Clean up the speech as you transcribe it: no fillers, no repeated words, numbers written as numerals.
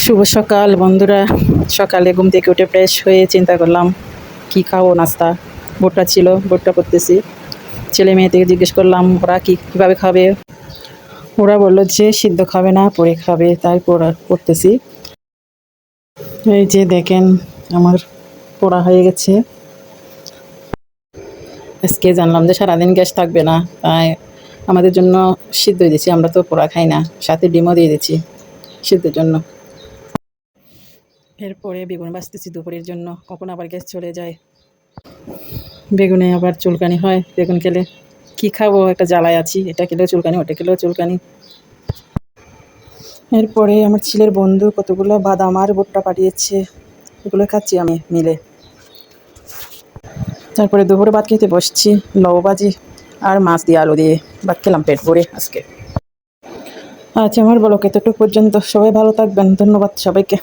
শুভ সকাল বন্ধুরা। সকালে ঘুম থেকে উঠে ফ্রেশ হয়ে চিন্তা করলাম কি খাবো নাস্তা। ভুট্টা ছিল, ভুট্টা করতেছি। ছেলে মেয়ে থেকে জিজ্ঞেস করলাম ওরা কীভাবে খাবে। ওরা বললো যে সিদ্ধ খাবে না, পরে খাবে, তাই পোড়া করতেছি। এই যে দেখেন আমার পোড়া হয়ে গেছে। আজকে জানলাম যে সারাদিন গ্যাস থাকবে না, তাই আমাদের জন্য সিদ্ধ দিয়েছি। আমরা তো পোড়া খাই না, সাথে ডিমও দিয়ে দিচ্ছি সিদ্ধের জন্য। এরপরে বেগুন বাছতেছি দুপুরের জন্য, কখন আবার গ্যাস চলে যায়। বেগুনে আবার চুলকানি হয়, বেগুন খেলে কি খাবো, একটা জ্বালায় আছি। এটা খেলেও চুলকানি, ওটা খেলেও চুলকানি। এরপরে আমার ছেলের বন্ধু কতগুলো বাদাম আর ভুট্টা পাঠিয়েছে, এগুলো খাচ্ছি আমি মিলে। তারপরে দুপুরে ভাত খেতে বসছি, লাউ ভাজি আর মাছ দিয়ে আলু দিয়ে ভাত খেলাম পেট ভরে আজকে। আচ্ছা, আমার বলো এতটুকু পর্যন্ত। সবাই ভালো থাকবেন, ধন্যবাদ সবাইকে।